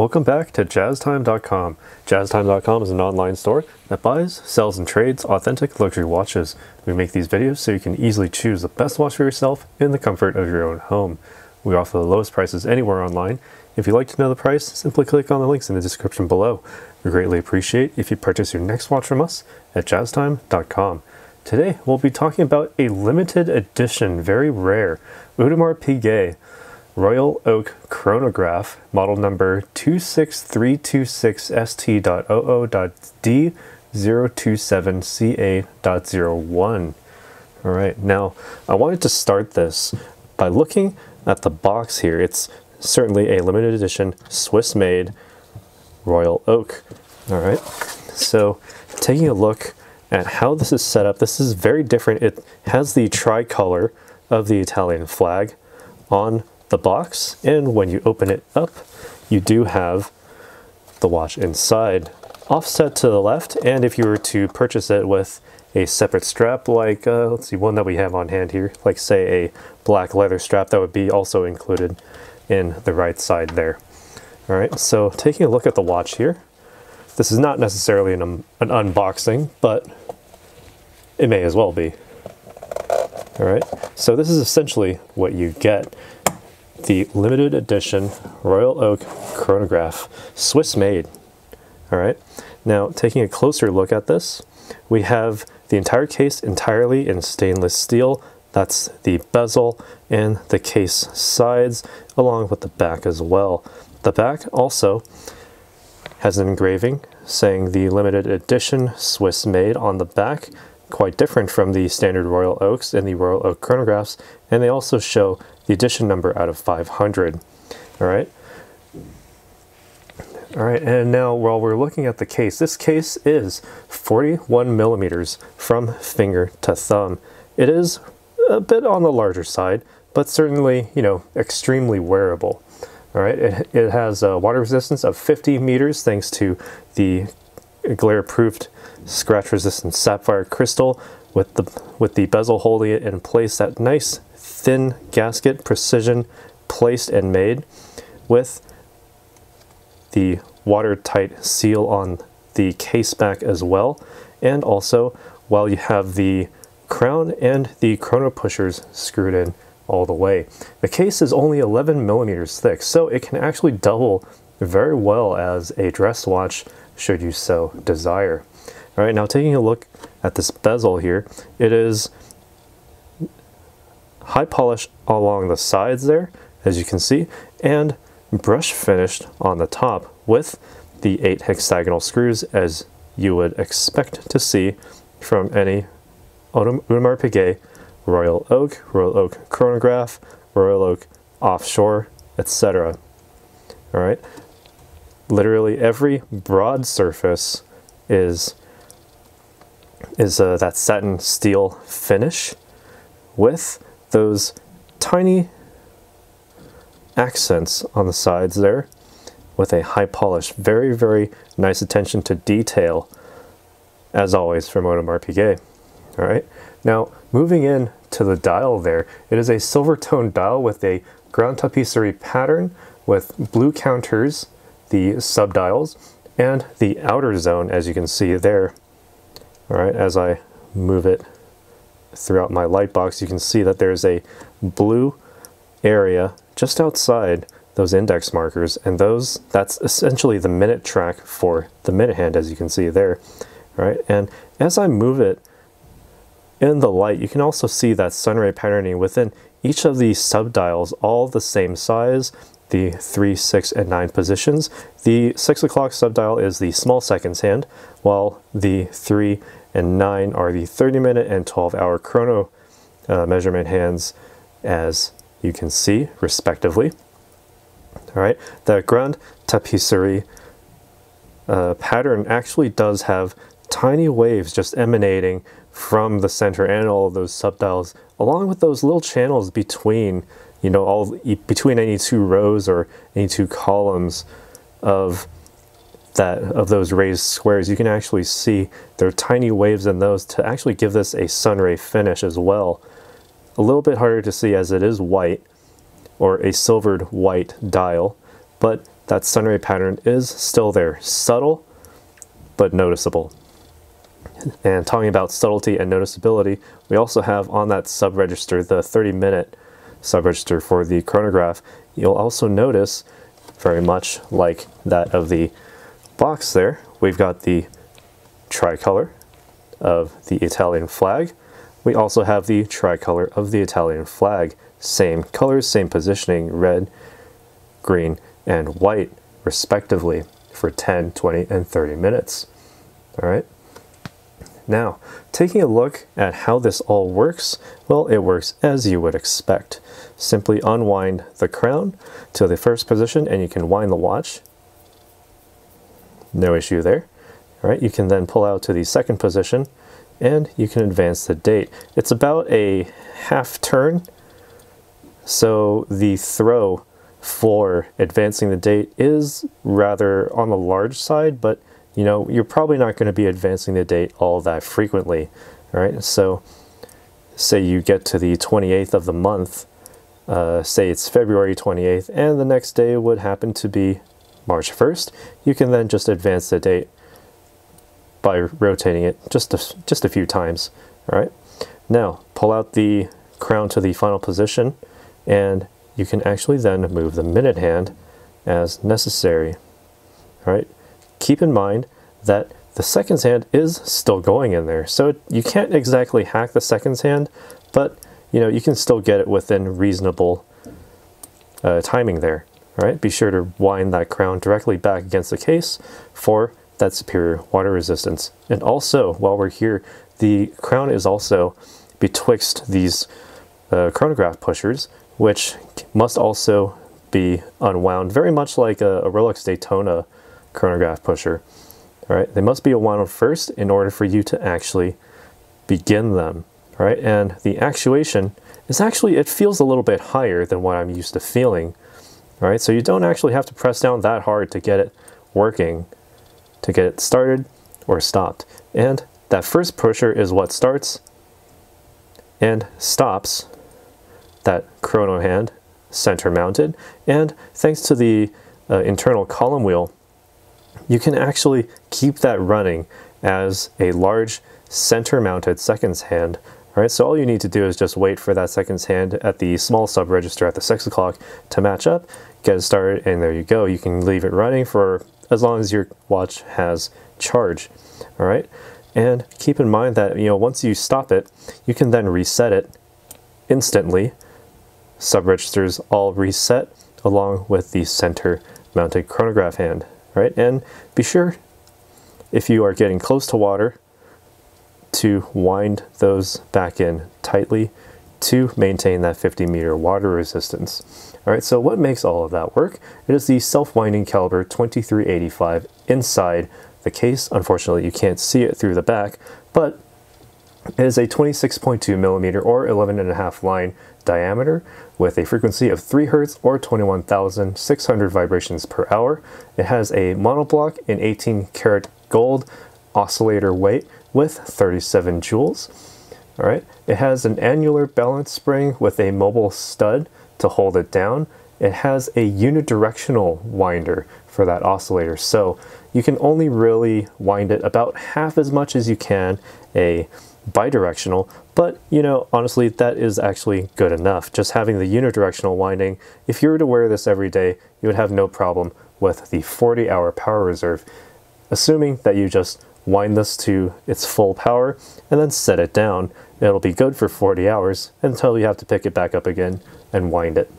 Welcome back to JazzTime.com. JazzTime.com is an online store that buys, sells, and trades authentic luxury watches. We make these videos so you can easily choose the best watch for yourself in the comfort of your own home. We offer the lowest prices anywhere online. If you'd like to know the price, simply click on the links in the description below. We greatly appreciate if you purchase your next watch from us at JazzTime.com. Today we'll be talking about a limited edition, very rare, Audemars Piguet Royal Oak Chronograph, model number 26326ST.OO.D027CA.01. Alright, now I wanted to start this by looking at the box here. It's certainly a limited edition Swiss-made Royal Oak. Alright, so taking a look at how this is set up, this is very different. It has the tricolor of the Italian flag on the box, and when you open it up, you do have the watch inside, offset to the left. And if you were to purchase it with a separate strap, like let's see, one that we have on hand here, like say a black leather strap, that would be also included in the right side there. All right, so taking a look at the watch here, this is not necessarily an unboxing, but it may as well be. All right, so this is essentially what you get. The limited edition Royal Oak Chronograph, Swiss made. All right, now taking a closer look at this, we have the entire case entirely in stainless steel. That's the bezel and the case sides, along with the back as well. The back also has an engraving saying the limited edition Swiss made on the back, quite different from the standard Royal Oaks and the Royal Oak chronographs, and they also show the edition number out of 500. All right, and now while we're looking at the case, this case is 41 millimeters from finger to thumb. It is a bit on the larger side, but certainly, you know, extremely wearable. All right, it has a water resistance of 50 meters thanks to the glare-proofed, scratch-resistant sapphire crystal with the bezel holding it in place. That nice thin gasket, precision placed and made, with the watertight seal on the case back as well. And also, while you have the crown and the chrono pushers screwed in all the way. The case is only 11 millimeters thick, so it can actually double very well as a dress watch should you so desire. All right, now taking a look at this bezel here, it is high polish along the sides there, as you can see, and brush finished on the top with the 8 hexagonal screws, as you would expect to see from any Audemars Piguet Royal Oak chronograph, Royal Oak offshore, etc. All right, literally every broad surface is that satin steel finish with those tiny accents on the sides there, with a high polish, very, very nice attention to detail, as always from Audemars Piguet. All right, now moving in to the dial there, it is a silver toned dial with a ground tapisserie pattern with blue counters, the subdials, and the outer zone, as you can see there. All right, as I move it throughout my light box, you can see that there's a blue area just outside those index markers, and that's essentially the minute track for the minute hand, as you can see there. All right, and as I move it in the light, you can also see that sunray patterning within each of these subdials, all the same size, the 3, 6, and 9 positions. The 6 o'clock subdial is the small seconds hand, while the 3 and 9 are the 30-minute and 12-hour chrono measurement hands, as you can see, respectively. All right, the Grand Tapisserie pattern actually does have tiny waves just emanating from the center and all of those subdials, along with those little channels between, you know, between any 2 rows or any 2 columns of those raised squares. You can actually see there are tiny waves in those to actually give this a sunray finish as well. A little bit harder to see as it is white, or a silvered white dial, but that sunray pattern is still there. Subtle, but noticeable. And talking about subtlety and noticeability, we also have on that sub-register, the 30-minute sub-register for the chronograph. You'll also notice, very much like that of the box there, we've got the tricolor of the Italian flag. We also have the tricolor of the Italian flag. Same colors, same positioning, red, green, and white, respectively, for 10, 20, and 30 minutes. All right. Now, taking a look at how this all works, well, it works as you would expect. Simply unwind the crown to the first position and you can wind the watch. No issue there. All right, you can then pull out to the second position and you can advance the date. It's about a half turn, so the throw for advancing the date is rather on the large side, but you know, you're probably not going to be advancing the date all that frequently, right? So say you get to the 28th of the month, say it's February 28th, and the next day would happen to be March 1st, you can then just advance the date by rotating it just a few times, all right? Now, pull out the crown to the final position, and you can actually then move the minute hand as necessary, all right? Keep in mind that the seconds hand is still going in there, so you can't exactly hack the seconds hand, but you know, you can still get it within reasonable timing there. All right, be sure to wind that crown directly back against the case for that superior water resistance. And also, while we're here, the crown is also betwixt these chronograph pushers, which must also be unwound, very much like a Rolex Daytona chronograph pusher. All right, they must be unwound first in order for you to actually begin them. All right, and the actuation is actually, it feels a little bit higher than what I'm used to feeling. All right, so you don't actually have to press down that hard to get it working, to get it started or stopped. And that first pusher is what starts and stops that chrono hand, center mounted. And thanks to the internal column wheel, you can actually keep that running as a large center mounted seconds hand. All right, so all you need to do is just wait for that seconds hand at the small sub register at the 6 o'clock to match up, get it started, and there you go. You can leave it running for as long as your watch has charge. All right, and keep in mind that, you know, once you stop it, you can then reset it instantly. Sub registers all reset along with the center mounted chronograph hand. Right, and be sure, if you are getting close to water, to wind those back in tightly to maintain that 50-meter water resistance. All right, so what makes all of that work? It is the self-winding caliber 2385 inside the case. Unfortunately, you can't see it through the back, but it is a 26.2 millimeter or 11.5 line diameter with a frequency of 3 Hz or 21,600 vibrations per hour. It has a monoblock in 18 karat gold oscillator weight with 37 joules. All right, it has an annular balance spring with a mobile stud to hold it down. It has a unidirectional winder for that oscillator, so you can only really wind it about half as much as you can a bidirectional, but you know, honestly, that is actually good enough. Just having the unidirectional winding, if you were to wear this every day, you would have no problem with the 40-hour power reserve, assuming that you just wind this to its full power and then set it down. It'll be good for 40 hours until you have to pick it back up again and wind it.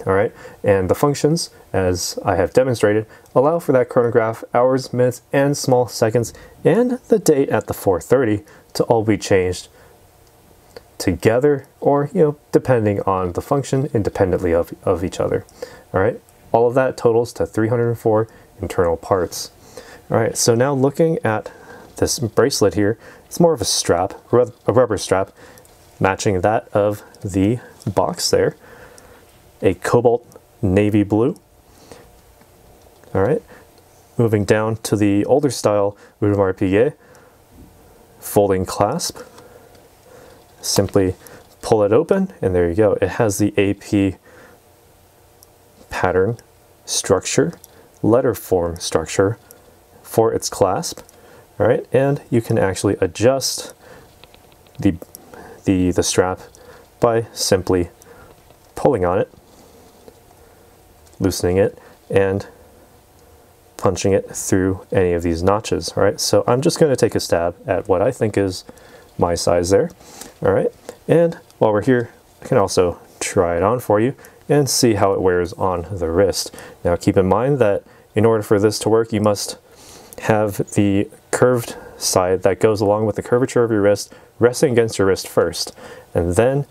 All right, and the functions, as I have demonstrated, allow for that chronograph, hours, minutes, and small seconds, and the date at the 4:30 to all be changed together, or, you know, depending on the function, independently of each other. All right, all of that totals to 304 internal parts. All right, so now looking at this bracelet here, it's more of a strap, a rubber strap, matching that of the box there. A cobalt navy blue. All right, moving down to the older style Audemars Piguet folding clasp. Simply pull it open and there you go. It has the AP pattern structure, letter form structure for its clasp. All right, and you can actually adjust the strap by simply pulling on it, loosening it, and punching it through any of these notches. All right, so I'm just going to take a stab at what I think is my size there. All right, and while we're here, I can also try it on for you and see how it wears on the wrist. Now keep in mind that in order for this to work, you must have the curved side that goes along with the curvature of your wrist resting against your wrist first, and then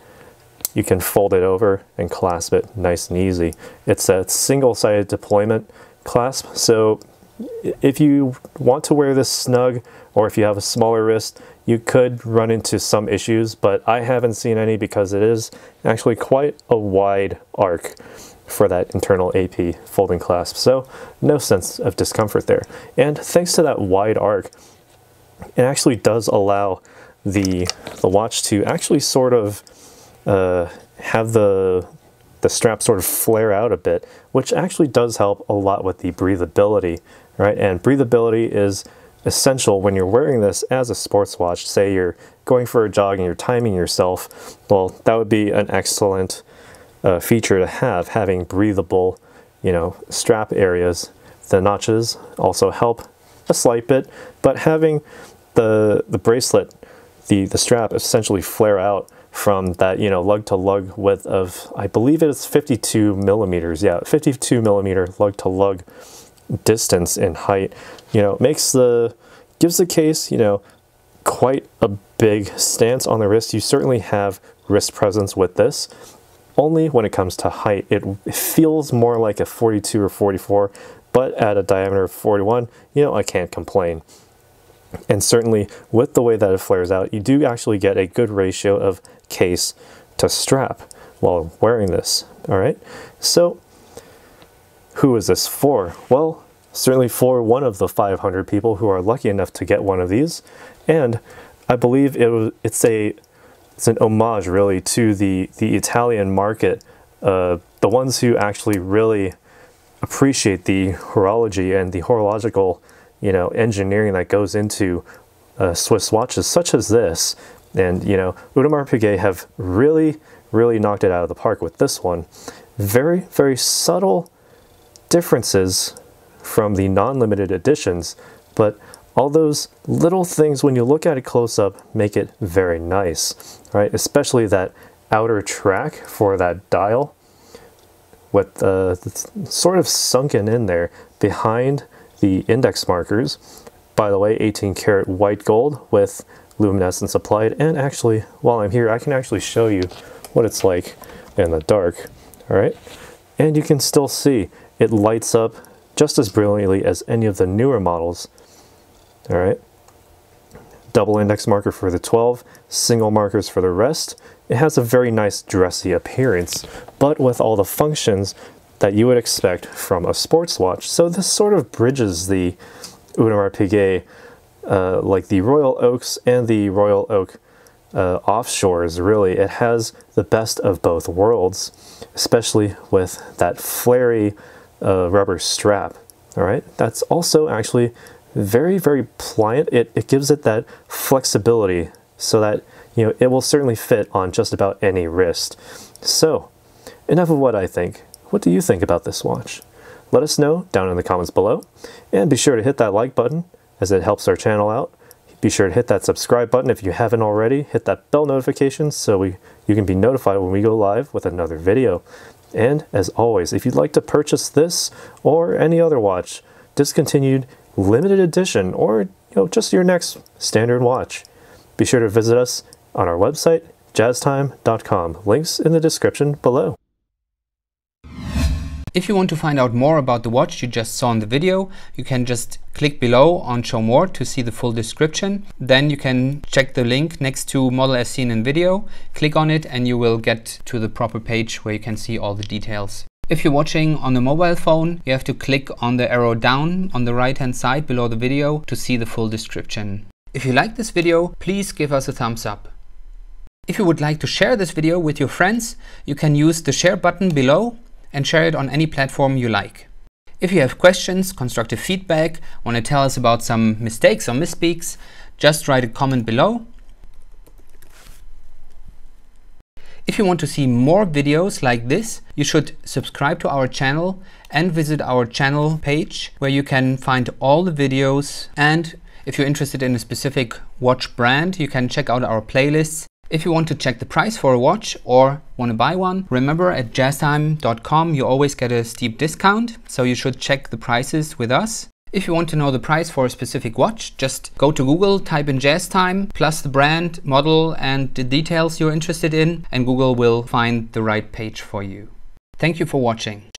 you can fold it over and clasp it nice and easy. It's a single-sided deployment clasp, so if you want to wear this snug, or if you have a smaller wrist, you could run into some issues, but I haven't seen any because it is actually quite a wide arc for that internal AP folding clasp, so no sense of discomfort there. And thanks to that wide arc, it actually does allow the watch to actually sort of have the strap sort of flare out a bit, which actually does help a lot with the breathability, right? And breathability is essential when you're wearing this as a sports watch. Say you're going for a jog and you're timing yourself, well, that would be an excellent feature to have, having breathable, you know, strap areas. The notches also help a slight bit, but having the bracelet, the strap essentially flare out from that, you know, lug to lug width of, I believe it's 52 millimeters. Yeah, 52 millimeter lug to lug distance in height, you know, gives the case, you know, quite a big stance on the wrist. You certainly have wrist presence with this. Only when it comes to height, it feels more like a 42 or 44, but at a diameter of 41, you know, I can't complain. And certainly with the way that it flares out, you do actually get a good ratio of case to strap while wearing this. All right, so who is this for? Well, certainly for one of the 500 people who are lucky enough to get one of these, and I believe it's an homage really to the Italian market, the ones who actually really appreciate the horology and the horological, you know, engineering that goes into Swiss watches such as this. And, you know, Audemars Piguet have really knocked it out of the park with this one. Very, very subtle differences from the non-limited editions, but all those little things, when you look at it close up, make it very nice, right? Especially that outer track for that dial with the sort of sunken in there behind the index markers. By the way, 18 karat white gold with luminescence applied. And actually, while I'm here, I can actually show you what it's like in the dark. All right, and you can still see it lights up just as brilliantly as any of the newer models. All right, double index marker for the 12, single markers for the rest. It has a very nice dressy appearance, but with all the functions that you would expect from a sports watch. So this sort of bridges the Audemars Piguet, like the Royal Oaks and the Royal Oak offshores, really. It has the best of both worlds, especially with that flary rubber strap. All right, that's also actually very, very pliant. It gives it that flexibility so that, you know, it will certainly fit on just about any wrist. So enough of what I think. What do you think about this watch? Let us know down in the comments below, and be sure to hit that like button as it helps our channel out. Be sure to hit that subscribe button if you haven't already. Hit that bell notification so you can be notified when we go live with another video. And as always, if you'd like to purchase this or any other watch, discontinued, limited edition, or, you know, just your next standard watch, be sure to visit us on our website, jazztime.com. Links in the description below. If you want to find out more about the watch you just saw in the video, you can just click below on Show More to see the full description. Then you can check the link next to model as seen in video, click on it, and you will get to the proper page where you can see all the details. If you're watching on a mobile phone, you have to click on the arrow down on the right hand side below the video to see the full description. If you like this video, please give us a thumbs up. If you would like to share this video with your friends, you can use the share button below and share it on any platform you like. If you have questions, constructive feedback, want to tell us about some mistakes or misspeaks, just write a comment below. If you want to see more videos like this, you should subscribe to our channel and visit our channel page where you can find all the videos. And if you're interested in a specific watch brand, you can check out our playlists. If you want to check the price for a watch or want to buy one, remember at jazztime.com you always get a steep discount, so you should check the prices with us. If you want to know the price for a specific watch, just go to Google, type in JazzTime, plus the brand, model and the details you're interested in, and Google will find the right page for you. Thank you for watching.